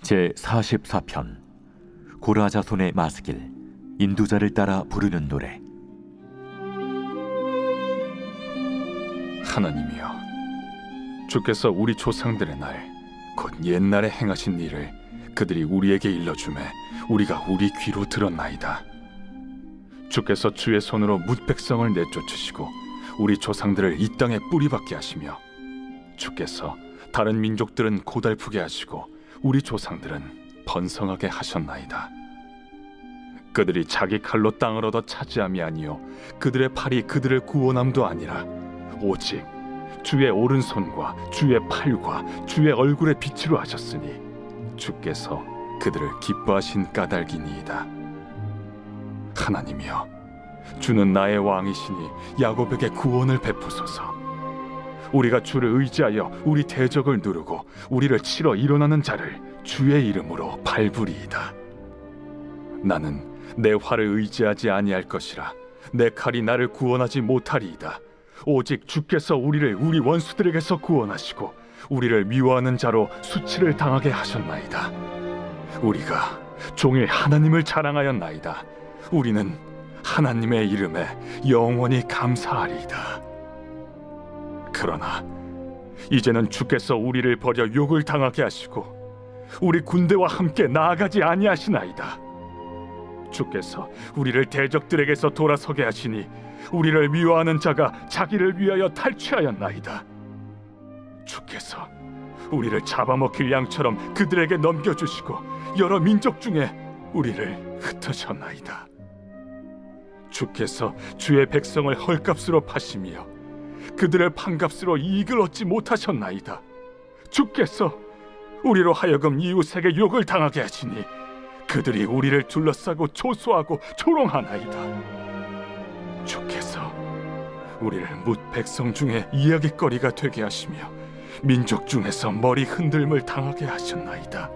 제44편 고라 자손의 마스길 인도자를 따라 부르는 노래. 하나님이여, 주께서 우리 조상들의 날 곧 옛날에 행하신 일을 그들이 우리에게 일러주매 우리가 우리 귀로 들었나이다. 주께서 주의 손으로 뭇 백성을 내쫓으시고 우리 조상들을 이 땅에 뿌리박게 하시며 주께서 다른 민족들은 고달프게 하시고 우리 조상들은 번성하게 하셨나이다. 그들이 자기 칼로 땅을 얻어 차지함이 아니요 그들의 팔이 그들을 구원함도 아니라 오직 주의 오른손과 주의 팔과 주의 얼굴의 빛으로 하셨으니 주께서 그들을 기뻐하신 까닭이니이다. 하나님이여, 주는 나의 왕이시니 야곱에게 구원을 베푸소서. 우리가 주를 의지하여 우리 대적을 누르고 우리를 치러 일어나는 자를 주의 이름으로 밟으리이다. 나는 내 활을 의지하지 아니할 것이라 내 칼이 나를 구원하지 못하리이다. 오직 주께서 우리를 우리 원수들에게서 구원하시고 우리를 미워하는 자로 수치를 당하게 하셨나이다. 우리가 종일 하나님을 자랑하였나이다. 우리는 하나님의 이름에 영원히 감사하리이다. 그러나 이제는 주께서 우리를 버려 욕을 당하게 하시고 우리 군대와 함께 나아가지 아니하시나이다. 주께서 우리를 대적들에게서 돌아서게 하시니 우리를 미워하는 자가 자기를 위하여 탈취하였나이다. 주께서 우리를 잡아먹힐 양처럼 그들에게 넘겨주시고 여러 민족 중에 우리를 흩으셨나이다. 주께서 주의 백성을 헐값으로 파시며 그들을 판값으로 이익을 얻지 못하셨나이다. 주께서 우리로 하여금 이웃에게 욕을 당하게 하시니 그들이 우리를 둘러싸고 조소하고 조롱하나이다. 주께서 우리를 뭇 백성 중에 이야깃거리가 되게 하시며 민족 중에서 머리 흔들림을 당하게 하셨나이다.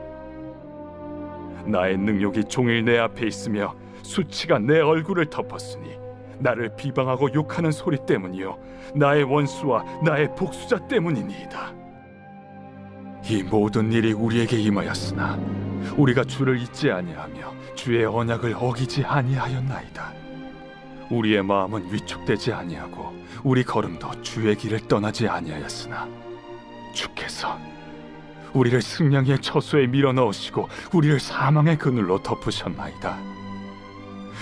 나의 능욕이 종일 내 앞에 있으며 수치가 내 얼굴을 덮었으니 나를 비방하고 욕하는 소리 때문이요 나의 원수와 나의 복수자 때문이니이다. 이 모든 일이 우리에게 임하였으나 우리가 주를 잊지 아니하며 주의 언약을 어기지 아니하였나이다. 우리의 마음은 위축되지 아니하고 우리 걸음도 주의 길을 떠나지 아니하였으나 주께서 우리를 승냥이의 처소에 밀어넣으시고 우리를 사망의 그늘로 덮으셨나이다.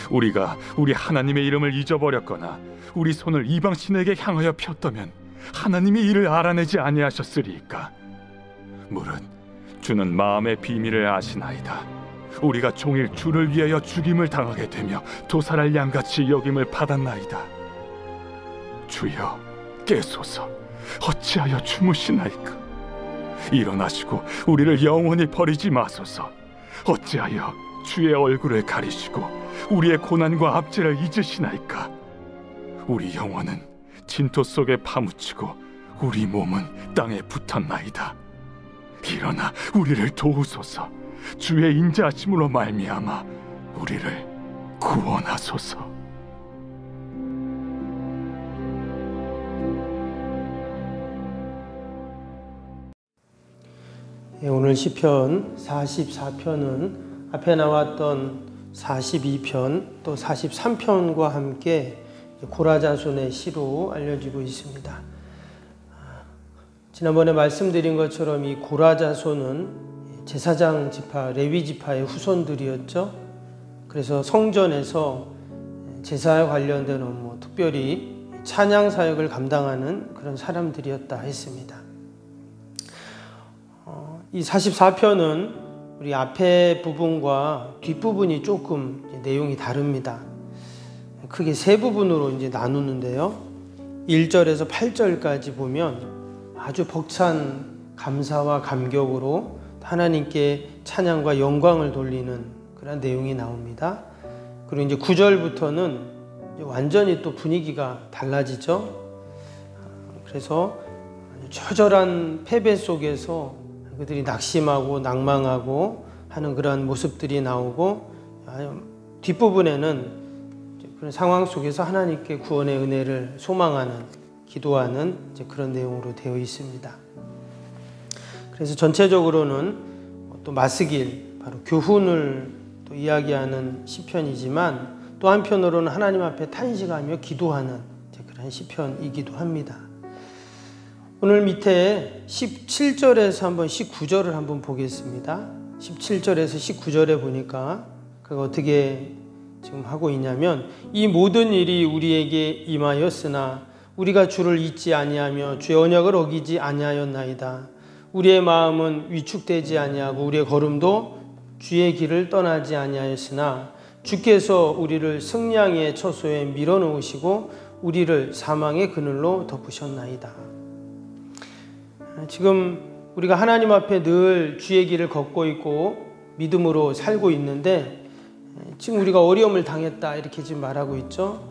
우리가 우리 하나님의 이름을 잊어버렸거나 우리 손을 이방신에게 향하여 폈다면 하나님이 이를 알아내지 아니하셨으리이까. 무릇 주는 마음의 비밀을 아시나이다. 우리가 종일 주를 위하여 죽임을 당하게 되며 도살할 양같이 여김을 받았나이다. 주여 깨소서. 어찌하여 주무시나이까. 일어나시고 우리를 영원히 버리지 마소서. 어찌하여 주의 얼굴을 가리시고 우리의 고난과 압제를 잊으시나이까. 우리 영혼은 진토 속에 파묻히고 우리 몸은 땅에 붙었나이다. 일어나 우리를 도우소서. 주의 인자하심으로 말미암아 우리를 구원하소서. 오늘 시편 44편은 앞에 나왔던 42편 또 43편과 함께 고라 자손의 시로 알려지고 있습니다. 지난번에 말씀드린 것처럼 이 고라 자손은 제사장 지파, 레위 지파의 후손들이었죠. 그래서 성전에서 제사에 관련된 업무, 특별히 찬양 사역을 감당하는 그런 사람들이었다 했습니다. 이 44편은 우리 앞에 부분과 뒷부분이 조금 내용이 다릅니다. 크게 세 부분으로 이제 나누는데요. 1절에서 8절까지 보면 아주 벅찬 감사와 감격으로 하나님께 찬양과 영광을 돌리는 그런 내용이 나옵니다. 그리고 이제 9절부터는 완전히 또 분위기가 달라지죠. 그래서 처절한 패배 속에서 그들이 낙심하고 낭망하고 하는 그런 모습들이 나오고, 뒷부분에는 그런 상황 속에서 하나님께 구원의 은혜를 소망하는, 기도하는 그런 내용으로 되어 있습니다. 그래서 전체적으로는 또 마스길, 바로 교훈을 또 이야기하는 시편이지만 또 한편으로는 하나님 앞에 탄식하며 기도하는 그런 시편이기도 합니다. 오늘 밑에 17절에서 한번 19절을 한번 보겠습니다. 17절에서 19절에 보니까 그가 어떻게 지금 하고 있냐면, 이 모든 일이 우리에게 임하였으나 우리가 주를 잊지 아니하며 주의 언약을 어기지 아니하였나이다. 우리의 마음은 위축되지 아니하고 우리의 걸음도 주의 길을 떠나지 아니하였으나 주께서 우리를 승량의 처소에 밀어놓으시고 우리를 사망의 그늘로 덮으셨나이다. 지금 우리가 하나님 앞에 늘 주의 길을 걷고 있고 믿음으로 살고 있는데, 지금 우리가 어려움을 당했다 이렇게 지금 말하고 있죠.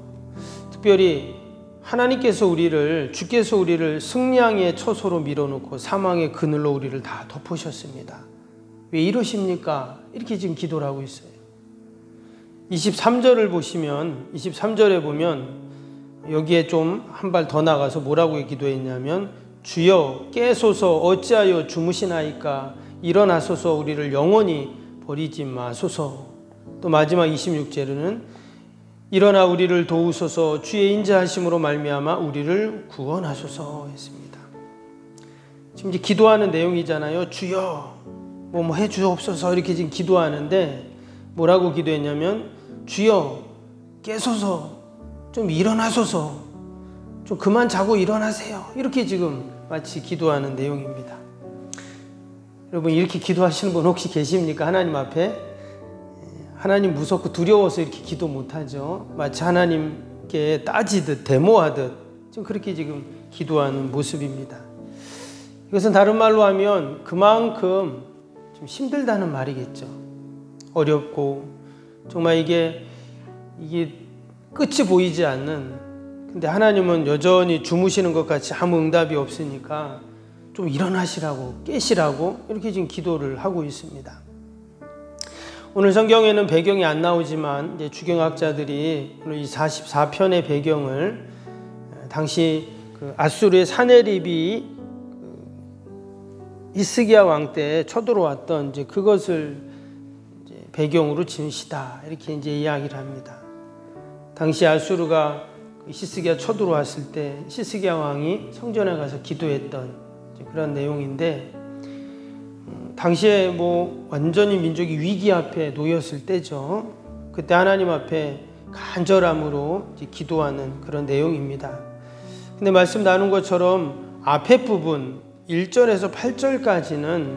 특별히 주께서 우리를 승량의 처소로 밀어놓고 사망의 그늘로 우리를 다 덮으셨습니다. 왜 이러십니까? 이렇게 지금 기도를 하고 있어요. 23절을 보시면, 23절에 보면 여기에 좀 한 발 더 나가서 뭐라고 기도했냐면, 주여 깨소서 어찌하여 주무시나이까, 일어나소서 우리를 영원히 버리지 마소서. 또 마지막 26절에는 일어나 우리를 도우소서 주의 인자하심으로 말미암아 우리를 구원하소서 했습니다. 지금 이제 기도하는 내용이잖아요. 주여 뭐 해주옵소서 이렇게 지금 기도하는데, 뭐라고 기도했냐면 주여 깨소서, 좀 일어나소서, 좀 그만 자고 일어나세요, 이렇게 지금 마치 기도하는 내용입니다. 여러분, 이렇게 기도하시는 분 혹시 계십니까? 하나님 앞에? 하나님 무섭고 두려워서 이렇게 기도 못하죠. 마치 하나님께 따지듯 데모하듯 지금 그렇게 지금 기도하는 모습입니다. 이것은 다른 말로 하면 그만큼 좀 힘들다는 말이겠죠. 어렵고 정말 이게 끝이 보이지 않는, 근데 하나님은 여전히 주무시는 것 같이 아무 응답이 없으니까 좀 일어나시라고, 깨시라고 이렇게 지금 기도를 하고 있습니다. 오늘 성경에는 배경이 안 나오지만 이제 주경학자들이 오늘 이 44편의 배경을 당시 그 아수르의 사네립이 히스기야 왕 때 쳐들어왔던 이제 그것을 이제 배경으로 지으시다 이렇게 이제 이야기를 합니다. 당시 아수르가 히스기야 쳐들어왔을 때 히스기야 왕이 성전에 가서 기도했던 그런 내용인데, 당시에 완전히 민족이 위기 앞에 놓였을 때죠. 그때 하나님 앞에 간절함으로 기도하는 그런 내용입니다. 근데 말씀 나눈 것처럼 앞에 부분 1절에서 8절까지는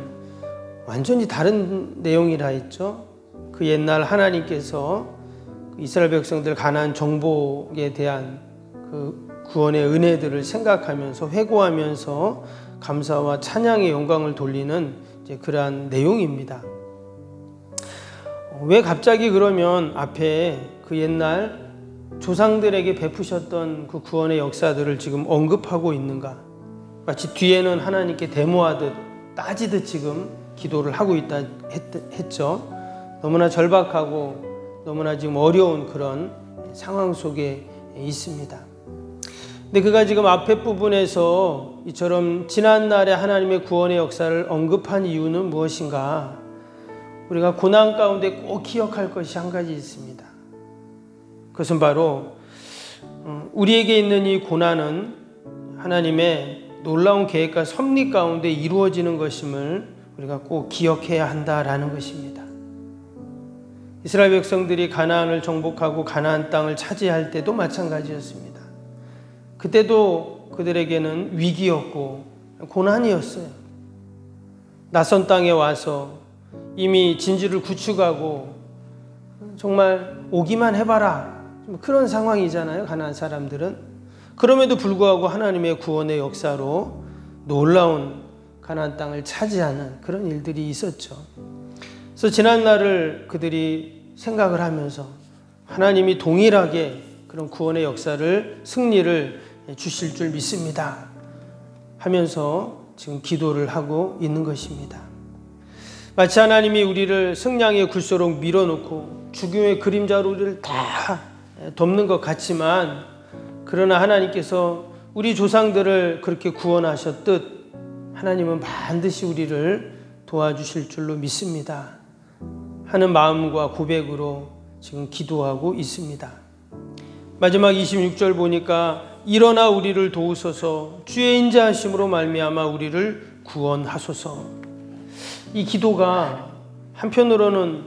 완전히 다른 내용이라 했죠. 그 옛날 하나님께서 이스라엘 백성들 가나안 정복에 대한 그 구원의 은혜들을 생각하면서 회고하면서 감사와 찬양의 영광을 돌리는 이제 그러한 내용입니다. 왜 갑자기 그러면 앞에 그 옛날 조상들에게 베푸셨던 그 구원의 역사들을 지금 언급하고 있는가? 마치 뒤에는 하나님께 데모하듯 따지듯 지금 기도를 하고 있다 했죠. 너무나 절박하고 너무나 지금 어려운 그런 상황 속에 있습니다. 근데 그가 지금 앞에 부분에서 이처럼 지난날에 하나님의 구원의 역사를 언급한 이유는 무엇인가? 우리가 고난 가운데 꼭 기억할 것이 한 가지 있습니다. 그것은 바로 우리에게 있는 이 고난은 하나님의 놀라운 계획과 섭리 가운데 이루어지는 것임을 우리가 꼭 기억해야 한다라는 것입니다. 이스라엘 백성들이 가나안을 정복하고 가나안 땅을 차지할 때도 마찬가지였습니다. 그때도 그들에게는 위기였고 고난이었어요. 낯선 땅에 와서 이미 진지를 구축하고 정말 오기만 해봐라, 그런 상황이잖아요, 가나안 사람들은. 그럼에도 불구하고 하나님의 구원의 역사로 놀라운 가나안 땅을 차지하는 그런 일들이 있었죠. 그래서 지난날을 그들이 생각을 하면서 하나님이 동일하게 그런 구원의 역사를, 승리를 주실 줄 믿습니다 하면서 지금 기도를 하고 있는 것입니다. 마치 하나님이 우리를 승량의 굴소록 밀어놓고 죽음의 그림자로 우리를 다 덮는 것 같지만, 그러나 하나님께서 우리 조상들을 그렇게 구원하셨듯 하나님은 반드시 우리를 도와주실 줄로 믿습니다 하는 마음과 고백으로 지금 기도하고 있습니다. 마지막 26절 보니까 일어나 우리를 도우소서 주의 인자하심으로 말미암아 우리를 구원하소서. 이 기도가 한편으로는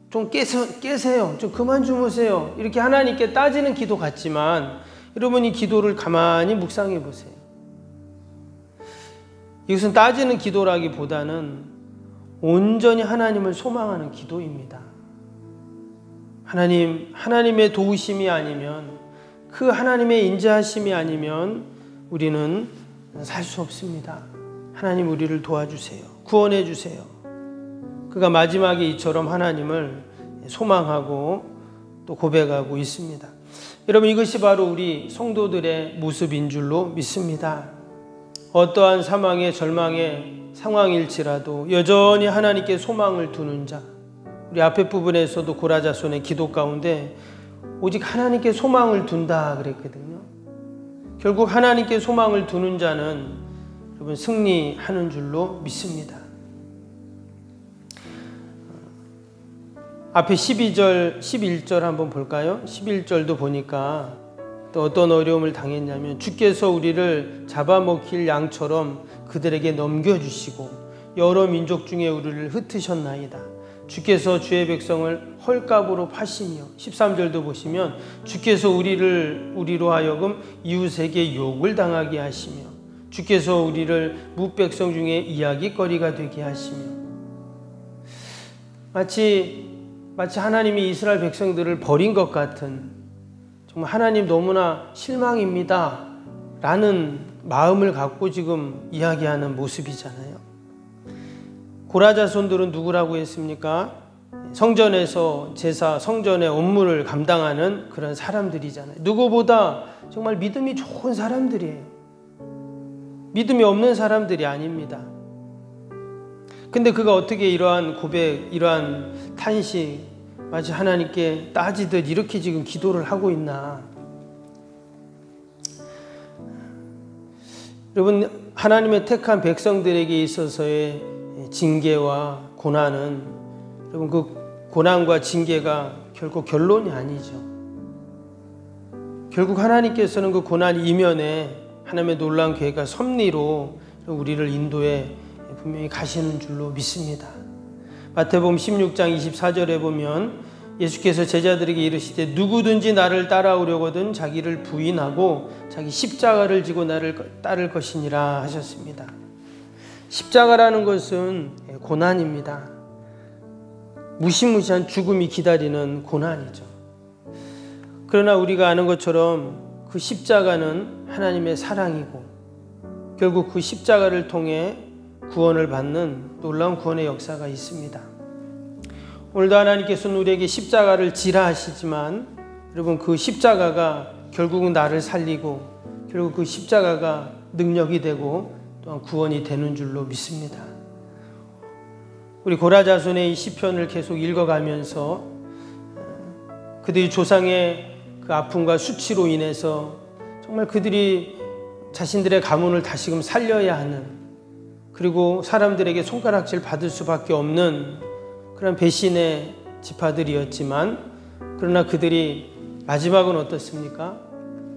좀 깨세요, 좀 그만 주무세요, 이렇게 하나님께 따지는 기도 같지만 여러분 이 기도를 가만히 묵상해 보세요. 이것은 따지는 기도라기보다는 온전히 하나님을 소망하는 기도입니다. 하나님의 도우심이 아니면, 그 하나님의 인자하심이 아니면 우리는 살 수 없습니다. 하나님 우리를 도와주세요, 구원해 주세요. 그가 마지막에 이처럼 하나님을 소망하고 또 고백하고 있습니다. 여러분 이것이 바로 우리 성도들의 모습인 줄로 믿습니다. 어떠한 사망의 절망의 상황일지라도 여전히 하나님께 소망을 두는 자, 우리 앞에 부분에서도 고라자손의 기도 가운데 오직 하나님께 소망을 둔다 그랬거든요. 결국 하나님께 소망을 두는 자는 여러분 승리하는 줄로 믿습니다. 앞에 12절, 11절 한번 볼까요? 11절도 보니까 또 어떤 어려움을 당했냐면 주께서 우리를 잡아먹힐 양처럼 그들에게 넘겨주시고 여러 민족 중에 우리를 흩으셨나이다. 주께서 주의 백성을 헐값으로 파시며 13절도 보시면 주께서 우리로 하여금 이웃에게 욕을 당하게 하시며 주께서 우리를 무백성 중에 이야기거리가 되게 하시며 마치 하나님이 이스라엘 백성들을 버린 것 같은, 정말 하나님 너무나 실망입니다 라는 마음을 갖고 지금 이야기하는 모습이잖아요. 고라자손들은 누구라고 했습니까? 성전에서 제사, 성전의 업무를 감당하는 그런 사람들이잖아요. 누구보다 정말 믿음이 좋은 사람들이에요. 믿음이 없는 사람들이 아닙니다. 근데 그가 어떻게 이러한 고백, 이러한 탄식, 마치 하나님께 따지듯 이렇게 지금 기도를 하고 있나? 여러분, 하나님의 택한 백성들에게 있어서의 징계와 고난은, 여러분 그 고난과 징계가 결국 결론이 아니죠. 결국 하나님께서는 그 고난 이면에 하나님의 놀라운 계획과 섭리로 우리를 인도해 분명히 가시는 줄로 믿습니다. 마태복음 16장 24절에 보면 예수께서 제자들에게 이르시되 누구든지 나를 따라오려거든 자기를 부인하고 자기 십자가를 지고 나를 따를 것이니라 하셨습니다. 십자가라는 것은 고난입니다. 무시무시한 죽음이 기다리는 고난이죠. 그러나 우리가 아는 것처럼 그 십자가는 하나님의 사랑이고 결국 그 십자가를 통해 구원을 받는 놀라운 구원의 역사가 있습니다. 오늘도 하나님께서는 우리에게 십자가를 지라 하시지만 여러분 그 십자가가 결국은 나를 살리고 결국 그 십자가가 능력이 되고 또한 구원이 되는 줄로 믿습니다. 우리 고라자손의 이 시편을 계속 읽어가면서 그들이 조상의 그 아픔과 수치로 인해서 정말 그들이 자신들의 가문을 다시금 살려야 하는, 그리고 사람들에게 손가락질 받을 수밖에 없는 그런 배신의 지파들이었지만, 그러나 그들이 마지막은 어떻습니까?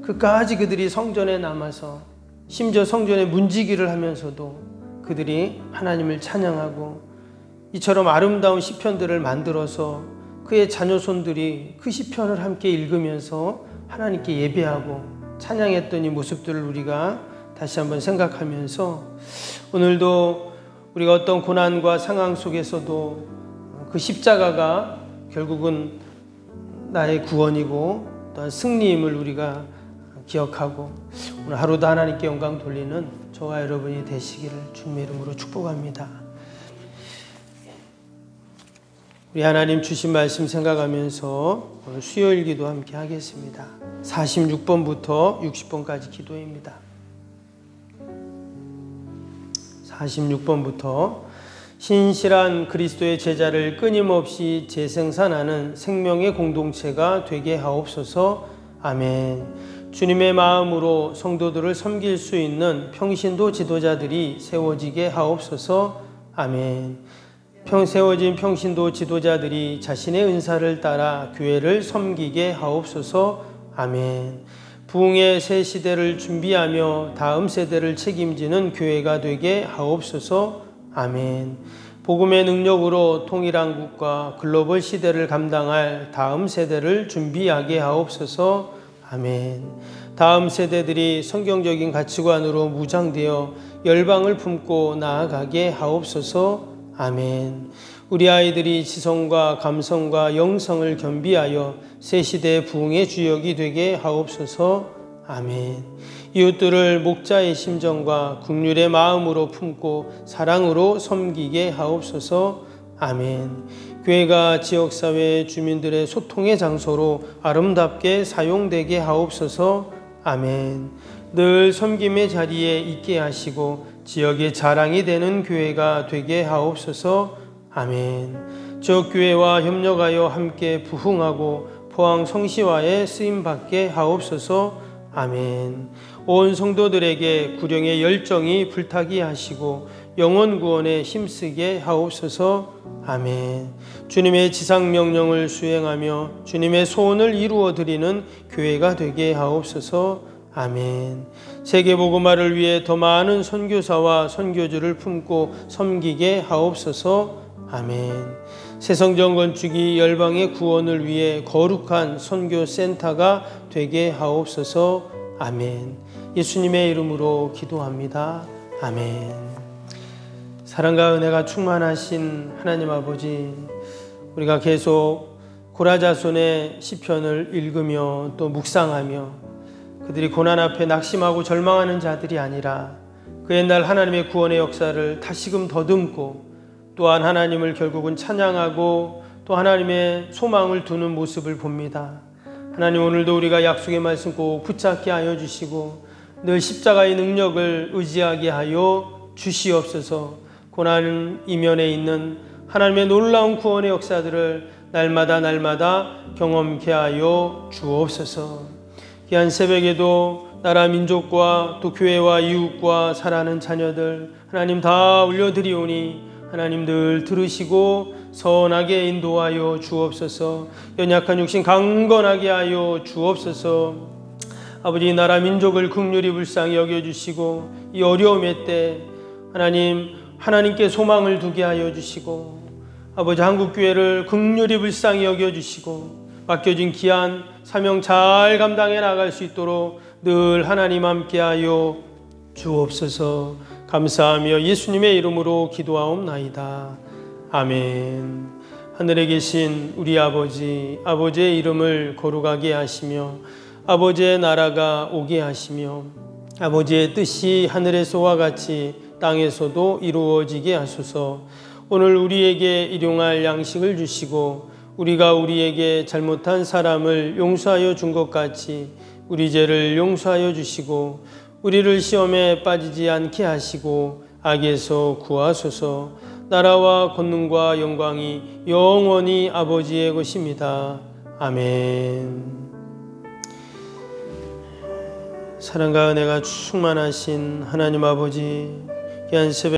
끝까지 그들이 성전에 남아서 심지어 성전에 문지기를 하면서도 그들이 하나님을 찬양하고 이처럼 아름다운 시편들을 만들어서 그의 자녀손들이 그 시편을 함께 읽으면서 하나님께 예배하고 찬양했던 이 모습들을 우리가 다시 한번 생각하면서 오늘도 우리가 어떤 고난과 상황 속에서도 그 십자가가 결국은 나의 구원이고 또한 승리임을 우리가 기억하고 오늘 하루도 하나님께 영광 돌리는 저와 여러분이 되시기를 주님의 이름으로 축복합니다. 우리 하나님 주신 말씀 생각하면서 오늘 수요일 기도 함께 하겠습니다. 46번부터 60번까지 기도입니다. 46번부터 신실한 그리스도의 제자를 끊임없이 재생산하는 생명의 공동체가 되게 하옵소서. 아멘. 주님의 마음으로 성도들을 섬길 수 있는 평신도 지도자들이 세워지게 하옵소서. 아멘. 세워진 평신도 지도자들이 자신의 은사를 따라 교회를 섬기게 하옵소서. 아멘. 부흥의 새 시대를 준비하며 다음 세대를 책임지는 교회가 되게 하옵소서. 아멘. 복음의 능력으로 통일한국과 글로벌 시대를 감당할 다음 세대를 준비하게 하옵소서. 아멘. 다음 세대들이 성경적인 가치관으로 무장되어 열방을 품고 나아가게 하옵소서. 아멘. 우리 아이들이 지성과 감성과 영성을 겸비하여 새 시대의 부흥의 주역이 되게 하옵소서. 아멘. 이웃들을 목자의 심정과 긍휼의 마음으로 품고 사랑으로 섬기게 하옵소서. 아멘. 교회가 지역사회 주민들의 소통의 장소로 아름답게 사용되게 하옵소서. 아멘. 늘 섬김의 자리에 있게 하시고 지역의 자랑이 되는 교회가 되게 하옵소서. 아멘. 지역교회와 협력하여 함께 부흥하고 포항 성시화에 쓰임받게 하옵소서. 아멘. 온 성도들에게 구령의 열정이 불타게 하시고 영혼 구원에 힘쓰게 하옵소서. 아멘. 주님의 지상명령을 수행하며 주님의 소원을 이루어 드리는 교회가 되게 하옵소서. 아멘. 세계복음화를 위해 더 많은 선교사와 선교주를 품고 섬기게 하옵소서. 아멘. 새성전 건축이 열방의 구원을 위해 거룩한 선교센터가 되게 하옵소서. 아멘. 예수님의 이름으로 기도합니다. 아멘. 사랑과 은혜가 충만하신 하나님 아버지, 우리가 계속 고라자손의 시편을 읽으며 또 묵상하며 그들이 고난 앞에 낙심하고 절망하는 자들이 아니라 그 옛날 하나님의 구원의 역사를 다시금 더듬고 또한 하나님을 결국은 찬양하고 또 하나님의 소망을 두는 모습을 봅니다. 하나님, 오늘도 우리가 약속의 말씀 꼭 붙잡게 하여 주시고 늘 십자가의 능력을 의지하게 하여 주시옵소서. 고난 이면에 있는 하나님의 놀라운 구원의 역사들을 날마다 경험케 하여 주옵소서. 귀한 새벽에도 나라 민족과 또 교회와 이웃과 사랑하는 자녀들 하나님 다 올려드리오니 하나님 늘 들으시고 선하게 인도하여 주옵소서. 연약한 육신 강건하게 하여 주옵소서. 아버지, 나라 민족을 긍휼히 불쌍히 여겨주시고 이 어려움의 때 하나님께 소망을 두게 하여 주시고 아버지, 한국교회를 긍휼히 불쌍히 여겨주시고 맡겨진 귀한 사명 잘 감당해 나갈 수 있도록 늘 하나님 함께하여 주옵소서. 감사하며 예수님의 이름으로 기도하옵나이다. 아멘. 하늘에 계신 우리 아버지, 아버지의 이름을 거룩하게 하시며 아버지의 나라가 오게 하시며 아버지의 뜻이 하늘에서와 같이 땅에서도 이루어지게 하소서. 오늘 우리에게 일용할 양식을 주시고 우리가 우리에게 잘못한 사람을 용서하여 준 것 같이 우리 죄를 용서하여 주시고 우리를 시험에 빠지지 않게 하시고 악에서 구하소서. 나라와 권능과 영광이 영원히 아버지의 것입니다. 아멘. 사랑과 은혜가 충만하신 하나님 아버지, 귀한 새벽